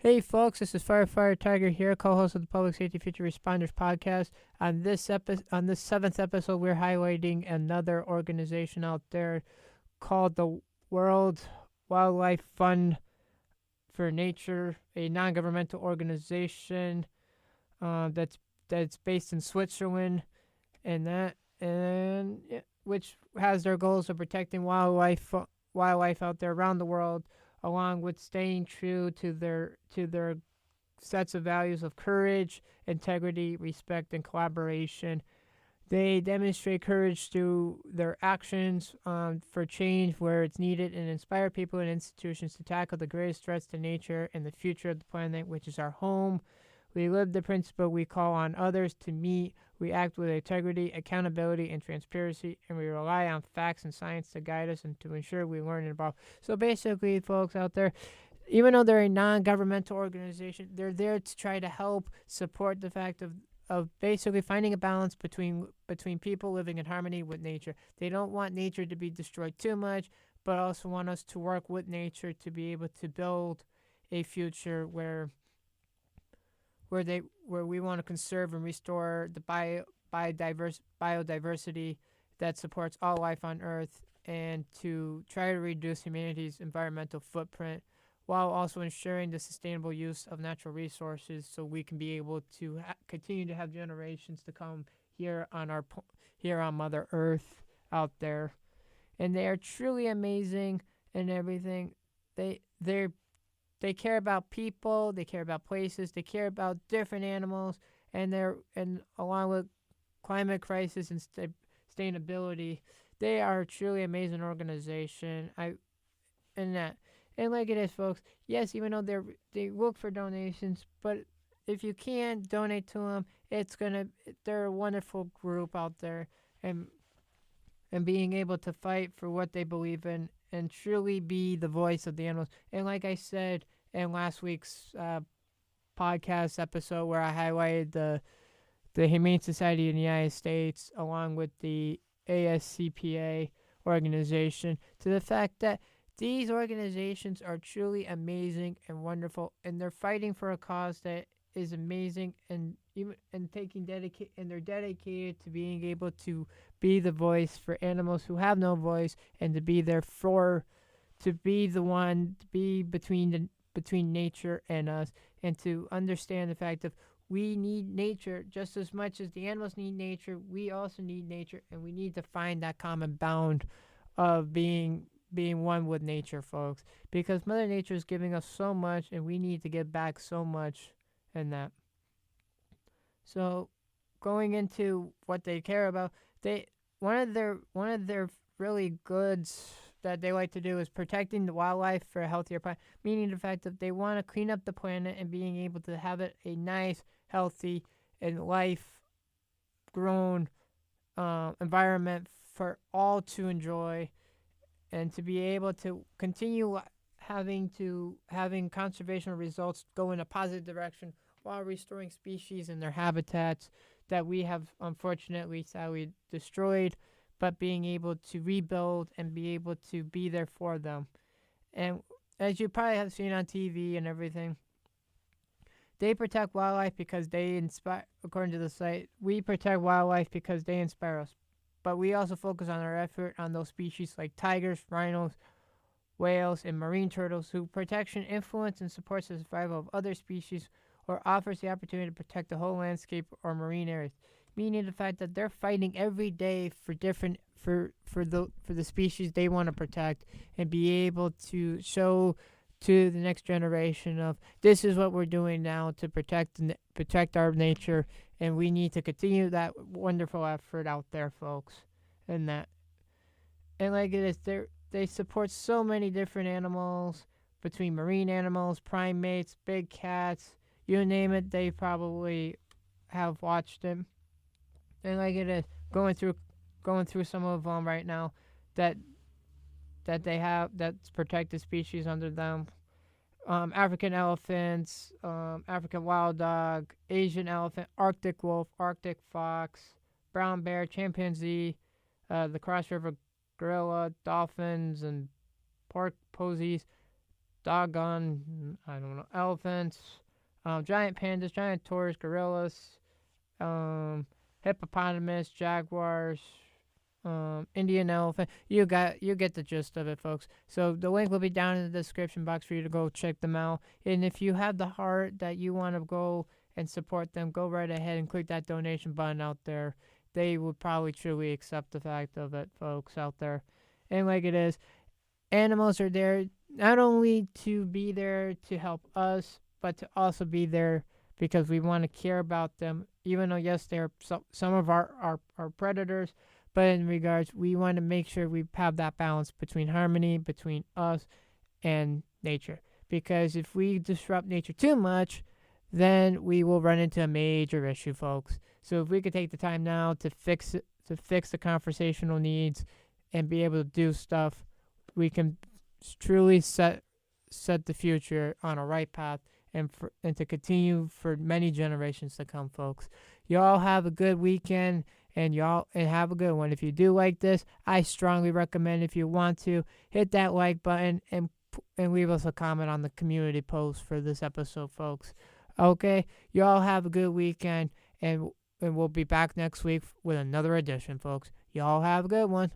Hey folks, this is Firefighter Tiger here, co-host of the Public Safety Future Responders podcast. On this seventh episode, we're highlighting another organization out there called the World Wildlife Fund for Nature, a non-governmental organization uh, that's that's based in Switzerland, which has their goals of protecting wildlife out there around the world, along with staying true to their sets of values of courage, integrity, respect, and collaboration. They demonstrate courage through their actions for change where it's needed and inspire people and institutions to tackle the greatest threats to nature and the future of the planet, which is our home. We live the principle we call on others to meet. We act with integrity, accountability, and transparency, and we rely on facts and science to guide us and to ensure we learn and evolve. So basically, folks out there, even though they're a non-governmental organization, they're there to try to help support the fact of basically finding a balance between people living in harmony with nature. They don't want nature to be destroyed too much, but also want us to work with nature to be able to build a future where we want to conserve and restore the biodiversity that supports all life on Earth, and to try to reduce humanity's environmental footprint while also ensuring the sustainable use of natural resources so we can be able to continue to have generations to come here on Mother Earth out there. And they are truly amazing and everything. They're they care about people, they care about places, they care about different animals, and along with climate crisis and sustainability, they are a truly amazing organization. I and that and like it is, folks. Yes, even though they look for donations, but if you can donate to them, they're a wonderful group out there, and being able to fight for what they believe in and truly be the voice of the animals. And like I said in last week's podcast episode, where I highlighted the Humane Society in the United States along with the ASCPA organization, to the fact that these organizations are truly amazing and wonderful, and they're fighting for a cause that is amazing, and they're dedicated to being able to be the voice for animals who have no voice, and to be there to be the one to be between nature and us, and to understand the fact of we need nature just as much as the animals need nature. We also need nature, and we need to find that common bound of being one with nature, folks, because Mother Nature is giving us so much, and we need to give back so much in that. So, going into what they care about, they one of their really goods that they like to do is protecting the wildlife for a healthier planet, meaning the fact that they want to clean up the planet and being able to have it a nice, healthy, and life grown environment for all to enjoy, and to be able to continue having conservation results go in a positive direction while restoring species and their habitats that we have unfortunately sadly destroyed, but being able to rebuild and be able to be there for them. And as you probably have seen on TV and everything, they protect wildlife because they inspire. According to the site, we protect wildlife because they inspire us, but we also focus on our effort on those species like tigers, rhinos, whales, and marine turtles, whose protection influence and supports the survival of other species or offers the opportunity to protect the whole landscape or marine areas. Meaning the fact that they're fighting every day for different for the species they want to protect, and be able to show to the next generation of this is what we're doing now to protect our nature, and we need to continue that wonderful effort out there, folks. And that and like it is, they support so many different animals, between marine animals, primates, big cats, you name it. They probably have watched it, and like it is going through some of them right now that they have that's protected species under them. African elephants, African wild dog, Asian elephant, Arctic wolf, Arctic fox, brown bear, chimpanzee, the Cross River gorilla, dolphins, and pork posies. doggone, I don't know, elephants, giant pandas, giant taurus, gorillas, um, hippopotamus, jaguars, Indian elephant. You get the gist of it, folks. So the link will be down in the description box for you to go check them out. And if you have the heart that you want to go and support them, go right ahead and click that donation button out there. They would probably truly accept the fact of it, folks out there. And like it is, animals are there not only to be there to help us, but to also be there because we want to care about them. Even though yes, they're some of our predators, but in regards, we want to make sure we have that balance between harmony between us and nature. Because if we disrupt nature too much, then we will run into a major issue, folks. So if we could take the time now to fix it, to fix the conversational needs, and be able to do stuff, we can truly set the future on a right path and to continue for many generations to come, folks. Y'all have a good weekend and have a good one. If you do like this, I strongly recommend if you want to hit that like button and leave us a comment on the community post for this episode, folks. Okay, y'all have a good weekend and we'll be back next week with another edition, folks. Y'all have a good one.